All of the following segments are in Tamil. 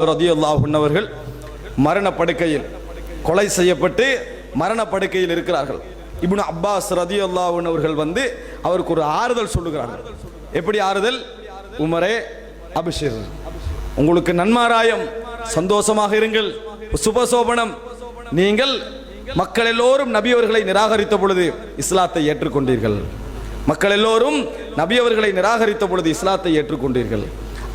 ரலியல்லாஹு அன்ஹு அவர்கள் மரணப்படுக்கையில் கொலை செய்யப்பட்டு மரணப்படுக்கையில் இருக்கிறார்கள். இப்னு அப்பாஸ் ரலியல்லாஹு அன்ஹு அவர்கள் வந்து அவருக்கு ஒரு ஆறுதல் சொல்லுகிறார்கள். எப்படி ஆறுதல்? உமரே அபிஷிர், உங்களுக்கு நன்மாராயம், சந்தோஷமாக இருங்கள், சுபசோபனம். நீங்கள் மக்கள் எல்லோரும் நபி அவர்களை நிராகரித்த பொழுது இஸ்லாத்தை ஏற்றுக்கொண்டீர்கள். மக்கள் எல்லோரும் நபி அவர்களை நிராகரித்த பொழுது இஸ்லாத்தை ஏற்றுக்கொண்டீர்கள்.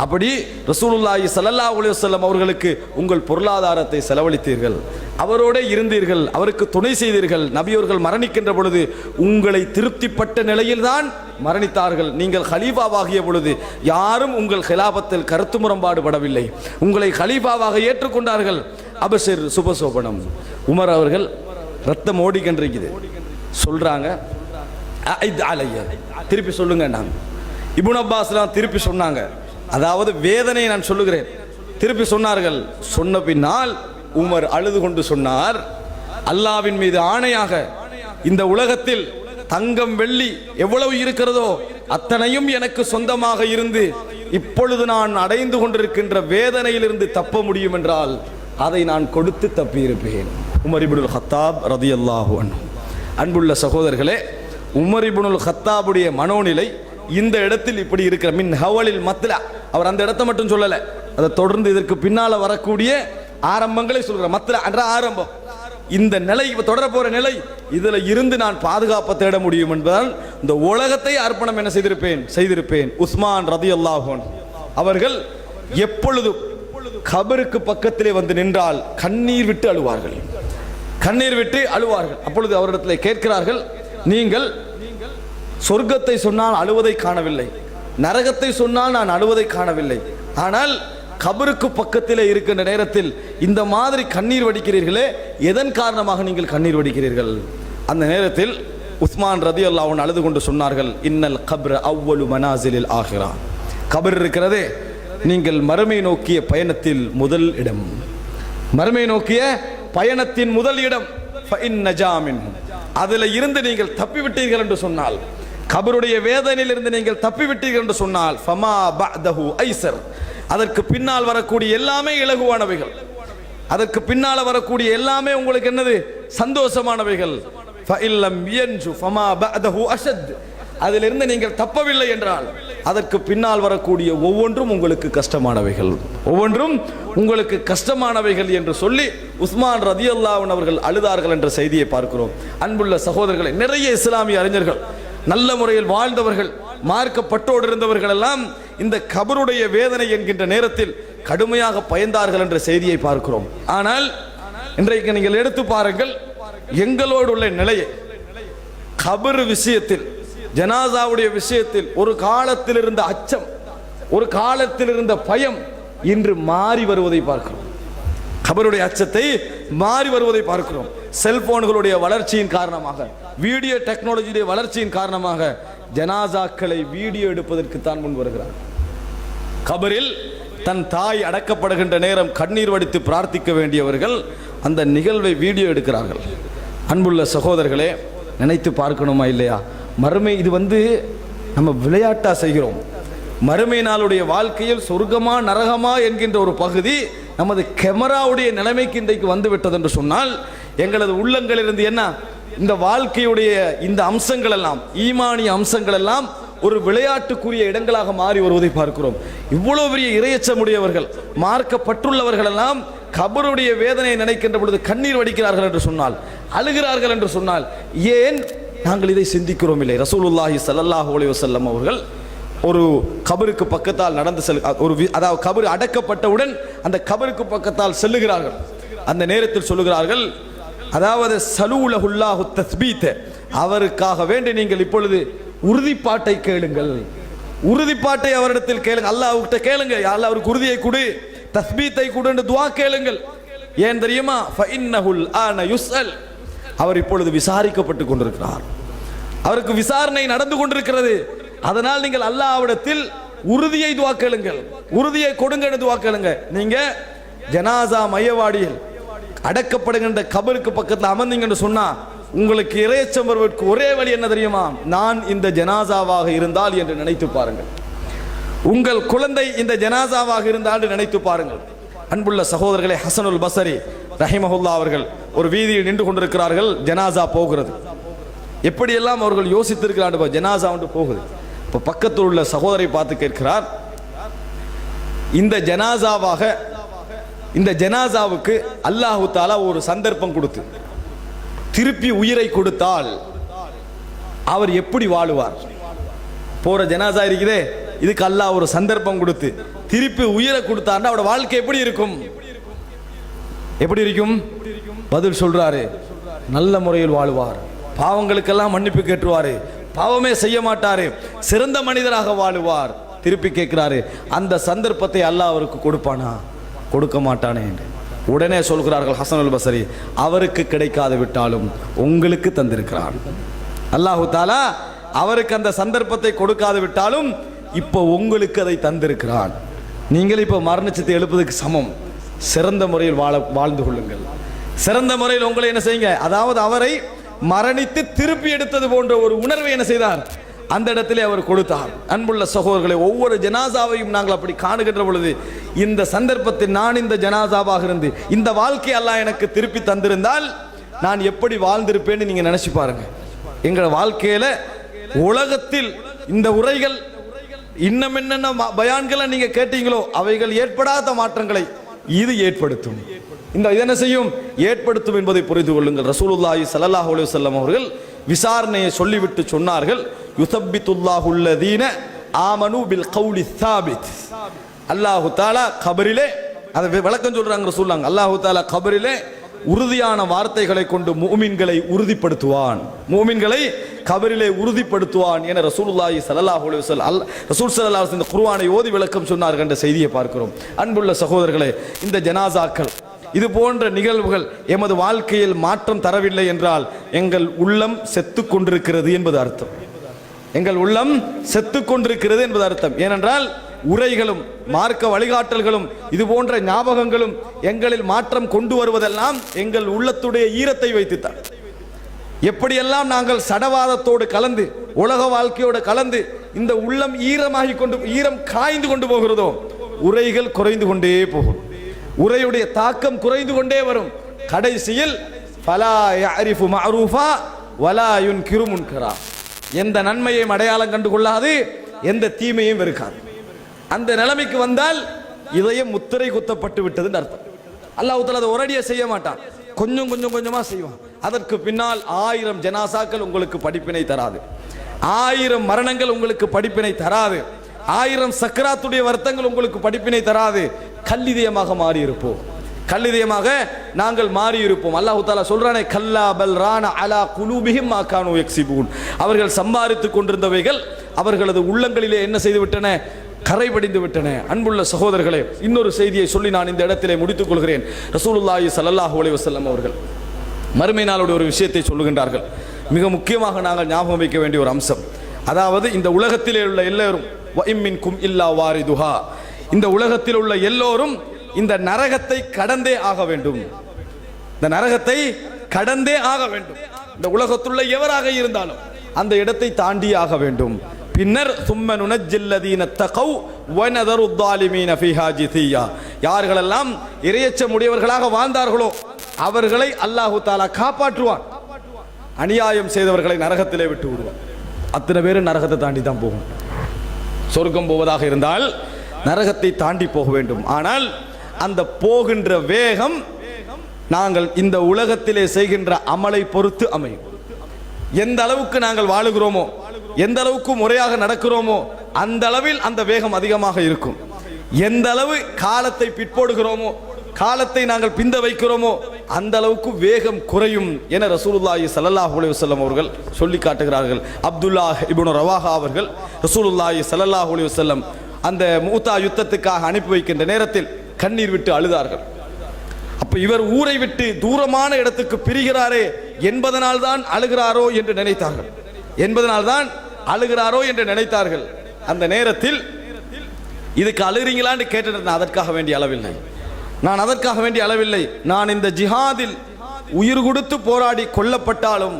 அப்படி ரசூலுல்லாஹி ஸல்லல்லாஹு அலைஹி வஸல்லம் அவர்களுக்கு உங்கள் பொருளாதாரத்தை செலவழித்தீர்கள், அவரோட இருந்தீர்கள், அவருக்கு துணை செய்தீர்கள். நபி அவர்கள் மரணிக்கின்ற பொழுது உங்களை திருப்திப்பட்ட நிலையில்தான் மரணித்தார்கள். நீங்கள் ஹலீஃபாவாகிய பொழுது யாரும் உங்கள் ஹிலாபத்தில் கருத்து முரண்பாடுபடவில்லை, உங்களை ஹலீஃபாவாக ஏற்றுக்கொண்டார்கள். அபஷர், சுபசோபனம். உமர் அவர்கள் ரத்தம் ஓடிக்கின்றிருக்குது, சொல்றாங்க திருப்பி சொல்லுங்க. இப்னு அப்பாஸ்லாம் திருப்பி சொன்னாங்க, அதாவது வேதனை நான் சொல்லுகிறேன். திருப்பி சொன்னார்கள். சொன்ன பின்னால் உமர் அழுது கொண்டு சொன்னார், அல்லாவின் மீது ஆணையாக இந்த உலகத்தில் தங்கம் வெள்ளி எவ்வளவு இருக்கிறதோ அத்தனையும் எனக்கு சொந்தமாக இருந்து இப்பொழுது நான் அடைந்து கொண்டிருக்கின்ற வேதனையிலிருந்து தப்ப முடியும் என்றால் அதை நான் கொடுத்து தப்பியிருப்பேன். உமர் இப்னுல் ஹத்தாப் ரலியல்லாஹு அன்ஹு. அன்புள்ள சகோதரர்களே, உமர் இப்னுல் ஹத்தாபுடைய மனோநிலை இந்த இடத்தில் இப்படி இருக்கிற மின் ஹவலில் மத்லா. அவர் அந்த இடத்தை மட்டும் சொல்லல, அதை தொடர்ந்து இதற்கு பின்னால வரக்கூடிய ஆரம்பங்களை சொல்கிற மத்லா என்ற ஆரம்பம். இந்த நிலை தொடர போற நிலை, இதுல இருந்து நான் பாதுகாப்பை தேட முடியும் என்பதால் இந்த உலகத்தை அர்ப்பணம் என்ன செய்திருப்பேன். உஸ்மான் ரலியல்லாஹு அன்ஹு அவர்கள் எப்பொழுதும் கபருக்கு பக்கத்திலே வந்து நின்றால் கண்ணீர் விட்டு அழுவார்கள், கண்ணீர் விட்டு அழுவார்கள். அப்பொழுது அவரிடத்தில் கேட்கிறார்கள், நீங்கள் சொர்க்கத்தை சொன்னால் அழுவதை காணவில்லை, நரகத்தை சொன்னால் நான் அழுவதை காணவில்லை, ஆனால் கபருக்கு பக்கத்திலே இருக்கின்ற நேரத்தில் இந்த மாதிரி கண்ணீர் வடிக்கிறீர்களே, எதன் காரணமாக நீங்கள் கண்ணீர் வடிக்கிறீர்கள்? அந்த நேரத்தில் உஸ்மான் ரலியல்லாஹு அன்ஹு அழுது கொண்டு சொன்னார்கள், இன்னல் கப்ர அவ்வலு மனாசிலில் ஆகிரா. கபர் இருக்கிறதே, நீங்கள் மறுமை நோக்கிய பயணத்தில் முதல் இடம், மறுமை நோக்கிய பயணத்தின் முதல் இடம். அதில் இருந்து நீங்கள் தப்பிவிட்டீர்கள் என்று சொன்னால், கபருடைய வேதனையில் இருந்து நீங்கள் தப்பிவிட்டீர்கள் என்று சொன்னால், ஃபமா பஅதஹு ஐஸர், அதற்கு பின்னால் வரக்கூடிய எல்லாமே இலகுவானவைகள், அதற்கு பின்னால் வரக்கூடிய எல்லாமே உங்களுக்கு என்னது? சந்தோஷமானவைகள். ஃபஇல்லம் யன்ஜு ஃபமா பஅதஹு அஷத், அதிலிருந்து நீங்கள் தப்பவில்லை என்றால் அதற்கு பின்னால் வரக்கூடிய ஒவ்வொன்றும் உங்களுக்கு கஷ்டமானவைகள், ஒவ்வொன்றும் உங்களுக்கு கஷ்டமானவைகள் என்று சொல்லி உஸ்மான் ரலியல்லாஹு அன்ஹு அவர்கள் அழுதார்கள் என்ற செய்தியை பார்க்கிறோம். அன்புள்ள சகோதரர்களை, நிறைய இஸ்லாமிய அறிஞர்கள், நல்ல முறையில் வாழ்ந்தவர்கள், மார்க்கப்பட்டோடு இருந்தவர்கள் எல்லாம் இந்த கபருடைய வேதனை என்கின்ற நேரத்தில் கடுமையாக பயந்தார்கள் என்ற செய்தியை பார்க்கிறோம். ஆனால் இன்றைக்கு நீங்கள் எடுத்து பாருங்கள், எங்களோடு உள்ள நிலையை, கபர் விஷயத்தில், ஜனாசாவுடைய விஷயத்தில் ஒரு காலத்தில் இருந்த அச்சம், ஒரு காலத்தில் இருந்த பயம் இன்று மாறி வருவதை பார்க்கிறோம். கபருடைய அச்சத்தை மாறி வருவதை பார்க்கிறோம். செல்போன்களுடைய வளர்ச்சியின் காரணமாக, வீடியோ டெக்னாலஜியுடைய வளர்ச்சியின் காரணமாக ஜனாசாக்களை வீடியோ எடுப்பதற்கு தான் முன் வருகிறார். கபரில் தன் தாய் அடக்கப்படுகின்ற நேரம் கண்ணீர் வடித்து பிரார்த்திக்க வேண்டியவர்கள் அந்த நிகழ்வை வீடியோ எடுக்கிறார்கள். அன்புள்ள சகோதரர்களே, நினைத்து பார்க்கணுமா இல்லையா? மறுமை இது நம்ம விளையாட்டா செய்கிறோம். மறுமை நாளுடைய வாழ்க்கையில் சொர்க்கமா நரகமா என்கின்ற ஒரு பகுதி நமது கேமராவுடைய நிலைமைக்கு இன்றைக்கு வந்து விட்டது என்று சொன்னால், எங்களது உள்ளங்களிலிருந்து என்ன இந்த வாழ்க்கையுடைய இந்த அம்சங்கள் எல்லாம், ஈமானிய அம்சங்கள் எல்லாம் ஒரு விளையாட்டுக்குரிய இடங்களாக மாறி வருவதை பார்க்கிறோம். இவ்வளவு பெரிய இறையச்சமுடையவர்கள், மார்க்கப்பட்டுள்ளவர்கள் எல்லாம் கபருடைய வேதனையை நினைக்கின்ற பொழுது கண்ணீர் வடிக்கிறார்கள் என்று சொன்னால், அழுகிறார்கள் என்று சொன்னால், ஏன் நாங்கள் இதை சிந்திக்கிறோம் இல்லை? ரசூலுல்லாஹி ஸல்லல்லாஹு அலைஹி வஸல்லம் அவர்கள் ஒரு கபருக்கு பக்கத்தால் நடந்து அதாவது கபர் அடக்கப்பட்டவுடன் அந்த கபருக்கு பக்கத்தால் செல்லுகிறார்கள். அந்த நேரத்தில் சொல்லுகிறார்கள், அதாவது சலூலஹுல்லாஹு தஸ்பீத், அவருக்காக வேண்டி நீங்கள் இப்பொழுது உறுதிப்பாட்டை கேளுங்கள், உறுதிப்பாட்டை அவரிடத்தில் கேளுங்க, அல்லாஹ்விட்ட கேளுங்க, அல்லாஹ் அவருக்கு உறுதியை கொடு, தஸ்பீத்தை கொடு என்று துஆ கேளுங்கள். ஏன் தெரியுமா? ஃபஇன்னஹுல் ஆன யுஸ்அல், அவர் இப்பொழுது விசாரிக்கப்பட்டு கொண்டிருக்கிறார், அவருக்கு விசாரணை நடந்து கொண்டிருக்கிறது. அதனால் நீங்கள் அல்லாஹ்விடத்தில் உறுதியை துஆ கேளுங்கள், உறுதியை கொடுங்க என்று துஆ கேளுங்க. நீங்க ஜனாசா மையவாடியில் அடக்கப்படுகின்ற கபருக்கு பக்கத்தில் அமர்ந்தீங்கன்னு சொன்னா உங்களுக்கு இறையச்சம் வருவதற்கு ஒரே வழி என்ன தெரியுமா? நான் இந்த ஜனாசாவாக இருந்தால் என்று நினைத்து பாருங்கள். உங்கள் குழந்தை இந்த ஜனாசாவாக இருந்தால் நினைத்து பாருங்கள். அன்புள்ள சகோதரர்களே, ஹசனுல் பஸரி ரஹிமஹுல்லா அவர்கள் ஒரு வீதியில் நின்று கொண்டிருக்கிறார்கள். ஜனாசா போகிறது. எப்படியெல்லாம் அவர்கள் யோசித்திருக்கிறார்கள். ஜனாசா வந்து போகுது. இப்போ பக்கத்தில் உள்ள சகோதரை பார்த்து கேட்கிறார், இந்த ஜனாசாவுக்கு அல்லாஹு தாலா ஒரு சந்தர்ப்பம் கொடுத்து திருப்பி உயிரை கொடுத்தால் அவர் எப்படி வாழுவார்? போற ஜனாசா இருக்குதே, இதுக்கு அல்லாஹ் ஒரு சந்தர்ப்பம் கொடுத்து திருப்பி உயிரை கொடுத்தார்னா அவரோட வாழ்க்கை எப்படி இருக்கும்? எப்படி இருக்கும்? பதில் சொல்றாரு, நல்ல முறையில் வாழுவார், பாவங்களுக்கெல்லாம் மன்னிப்பு கேட்டுருவாரு, பாவமே செய்ய மாட்டாரு, சிறந்த மனிதராக வாழுவார். திருப்பி கேட்கிறாரு, அந்த சந்தர்ப்பத்தை அல்லாஹ் அவருக்கு கொடுப்பானா? கொடுக்க மாட்டானே என்று உடனே சொல்கிறார்கள் ஹசனுல் பஸரி, அவருக்கு கிடைக்காது விட்டாலும் உங்களுக்கு தந்திருக்கிறான். அல்லாஹு தாலா அவருக்கு அந்த சந்தர்ப்பத்தை கொடுக்காது விட்டாலும் இப்போ உங்களுக்கு அதை தந்திருக்கிறான். நீங்கள் இப்போ மரணிச்சத்தை எழுப்பதுக்கு சமம். சிறந்த முறையில் வாழ்ந்து கொள்ளுங்கள். சிறந்த முறையில் உங்களை என்ன செய்யுங்க, அதாவது அவரை மரணித்து திருப்பி எடுத்தது போன்ற ஒரு உணர்வை என்ன செய்தார், அந்த இடத்திலே அவர் கொடுத்தார். அன்புள்ள சகோதரர்களை, ஒவ்வொரு ஜனாசாவையும் நாங்கள் அப்படி காணுகின்ற பொழுது இந்த சந்தர்ப்பத்தில் நான் இந்த ஜனாசாவாக இருந்து இந்த வாழ்க்கை அல்லாஹ் எனக்கு திருப்பி தந்திருந்தால் நான் எப்படி வாழ்ந்திருப்பேன்னு நீங்க நினைச்சு பாருங்க. எங்கள் வாழ்க்கையில உலகத்தில் இந்த உரைகள் இன்னும் என்னென்ன பயான்களை நீங்க கேட்டீங்களோ அவைகள் ஏற்படாத மாற்றங்களை இது ஏற்படுத்தும். இந்த என்ன செய்யும், ஏற்படுத்தும் என்பதை புரிந்து கொள்ளுங்கள். ரசூலுல்லாஹி ஸல்லல்லாஹு அலைஹி வஸல்லம் அவர்கள் விசாரணையை சொல்லிவிட்டு சொன்னார்கள், யுஸப்பித்துல்லாஹு அல்லதீன ஆமனு பில் கௌலி ஸாபித். அல்லாஹ் தஆலா கபரிலே, அதை விளக்கம் சொல்றாங்க ரசூலுல்லாஹ், அல்லாஹ் தஆலா கபரிலே உறுதியான வார்த்தைகளை கொண்டு முஃமின்களை உறுதிப்படுத்துவான், முஃமின்களை கபரிலே உறுதிப்படுத்துவான் என ரசூலுல்லாஹி ஸல்லல்லாஹு அலைஹி வஸல்லம் ரசூல் ஸல்லல்லாஹு அலைஹி வஸல்லம் குர்ஆனை ஓதி விளக்கம் சொன்னார்கள் என்ற செய்தியை பார்க்கிறோம். அன்புள்ள சகோதரர்களே, இந்த ஜனாசாக்கள் இது போன்ற நிகழ்வுகள் எமது வாழ்க்கையில் மாற்றம் தரவில்லை என்றால் எங்கள் உள்ளம் செத்து கொண்டிருக்கிறது என்பது அர்த்தம். எங்கள் உள்ளம் செத்து கொண்டிருக்கிறது என்பது அர்த்தம். ஏனென்றால் உரைகளும் மார்க்க வழிகாட்டல்களும் இது போன்ற ஞாபகங்களும் எங்களில் மாற்றம் கொண்டு வருவதெல்லாம் எங்கள் உள்ளத்துடைய ஈரத்தை வைத்துத்தான். எப்படியெல்லாம் நாங்கள் சடவாதத்தோடு கலந்து உலக வாழ்க்கையோடு கலந்து இந்த உள்ளம் ஈரம் காய்ந்து கொண்டு போகிறதோ உரைகள் குறைந்து கொண்டே போகும். உரையுடைய தாக்கம் குறைந்து கொண்டே வரும். கடைசியில் ஃபலா யஅரிஃபு மஅரூஃபா வலா யுன்கிரு முன்கரா, எந்த நன்மையையும் அடையாளம் கண்டு கொள்ளாது, எந்த தீமையும் வெறுக்காது. அந்த நிலைமைக்கு வந்தால் இதயம் முத்திரை குத்தப்பட்டு விட்டதுன்னு அர்த்தம். அல்லாஹ் தஆலா அதை ஒரேடியா செய்ய மாட்டான், கொஞ்சம் கொஞ்சமா செய்வான். அதற்கு பின்னால் 1000 ஜனாசாக்கள் உங்களுக்கு படிப்பினை தராது, 1000 மரணங்கள் உங்களுக்கு படிப்பினை தராது, 1000 சக்கராத்துடைய வருத்தங்கள் உங்களுக்கு படிப்பினை தராது. கல்லிதயமாக மாறி இருப்போம், கல்லிதயமாக நாங்கள் மாறி இருப்போம். அல்லாஹ் தஆலா சொல்றானே, கல்லா பல் ரான அலா குலூபிஹிம் மா கானூ யக்ஸிபூன், அவர்கள் சம்பாதித்துக் கொண்டிருந்தவைகள் அவர்களது உள்ளங்களிலே என்ன செய்து விட்டன, கரைபடிந்து விட்டன. அன்புள்ள சகோதரர்களே, இன்னொரு செய்தியை சொல்லி நான் இந்த இடத்திலே முடித்துக் கொள்கிறேன். ரசூலுல்லாஹி ஸல்லல்லாஹு அலைஹி வஸல்லம் அவர்கள் மறுமை நாளுடைய ஒரு விஷயத்தை சொல்லுகின்றார்கள். மிக முக்கியமாக நாங்கள் ஞாபகம் வைக்க வேண்டிய ஒரு அம்சம், அதாவது இந்த உலகத்திலே உள்ள எல்லோரும் வஇம்மின்கும் இல்லா வாரிதுஹா, இந்த உலகத்தில் உள்ள எல்லோரும் இந்த நரகத்தை கடந்தே ஆக வேண்டும். இந்த நரகத்தை கடந்தே ஆக வேண்டும். இந்த உலகத்துள்ள எவராக இருந்தாலும் அந்த இடத்தை தாண்டி ஆக வேண்டும். பின்னர் சும்ம நுனஜ்ஜில்லதீன தகவ் வனதரு ஸாலிமீன ஃபீஹா ஜிதியா, யார்களெல்லாம் இறையச்சம் உடையவர்களாக வாழ்ந்தார்களோ அவர்களை அல்லாஹு தஆலா காப்பாற்றுவான், அநியாயம் செய்தவர்களை நரகத்திலே விட்டு விடுவான். அத்தனை பேரும் நரகத்தை தாண்டி தான் போகும். சொர்க்கம் போவதாக இருந்தால் நரகத்தை தாண்டி போக வேண்டும். ஆனால் அந்த போகின்ற வேகம் நாங்கள் இந்த உலகத்திலே செய்கின்ற அமலை பொறுத்து அமையும். எந்த அளவுக்கு நாங்கள் வாழுகிறோமோ, எந்த அளவுக்கு முறையாக நடக்கிறோமோ அந்த அளவில் அந்த வேகம் அதிகமாக இருக்கும். எந்த அளவு காலத்தை பிற்போடுகிறோமோ, காலத்தை நாங்கள் பிந்த வைக்கிறோமோ அந்த அளவுக்கு வேகம் குறையும் என ரசூலுல்லாஹி ஸல்லல்லாஹு அலைஹி வஸல்லம் அவர்கள் சொல்லி காட்டுகிறார்கள். அப்துல்லாஹ் இப்னு ரவாஹா அவர்கள் ரசூலுல்லாஹி ஸல்லல்லாஹு அலைஹி வஸல்லம் அந்த மூத்தா யுத்தத்துக்காக அனுப்பி வைக்கின்ற நேரத்தில் கண்ணீர் விட்டு அழுதார்கள். அப்ப இவர் ஊரை விட்டு தூரமான இடத்துக்கு பிரிகிறாரே என்பதனால் தான் அழுகிறாரோ என்று நினைத்தார்கள், என்பதனால்தான் அழுகிறாரோ என்று நினைத்தார்கள். அந்த நேரத்தில் இதுக்கு அழுகிறீங்களான்னு கேட்டு, அதற்காக வேண்டிய அளவில்லை, நான் அதற்காக வேண்டிய அளவில்லை, நான் இந்த ஜிஹாதில் உயிர் கொடுத்து போராடி கொல்லப்பட்டாலும்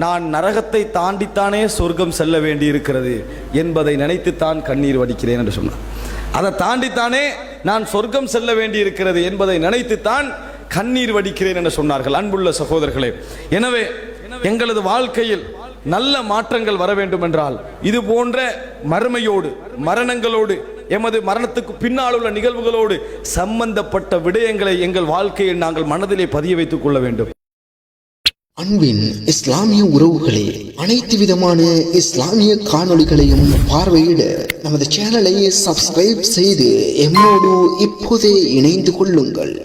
நான் நரகத்தை தாண்டித்தானே சொர்க்கம் செல்ல வேண்டி இருக்கிறது என்பதை நினைத்துத்தான் கண்ணீர் வடிக்கிறேன் என்று சொன்னார். அதை தாண்டித்தானே நான் சொர்க்கம் செல்ல வேண்டி இருக்கிறது என்பதை நினைத்துத்தான் கண்ணீர் வடிக்கிறேன் என்று சொன்னார்கள். அன்புள்ள சகோதரர்களே, எனவே எங்களது வாழ்க்கையில் நல்ல மாற்றங்கள் வர வேண்டும் என்றால் இது போன்ற மறுமையோடு, மரணங்களோடு, எமது மரணத்துக்கு பின்னால் உள்ள நிகழ்வுகளோடு சம்பந்தப்பட்ட விடயங்களை எங்கள் வாழ்க்கையில் நாங்கள் மனதிலே பதிய வைத்துக் கொள்ள வேண்டும். அன்பின் இஸ்லாமிய உறவுகளே, அனைத்து விதமான இஸ்லாமிய காணொளிகளையும் பார்வையிட நமது சேனலை சப்ஸ்கிரைப் செய்து எம்மோடு இப்போதே இணைந்து கொள்ளுங்கள்.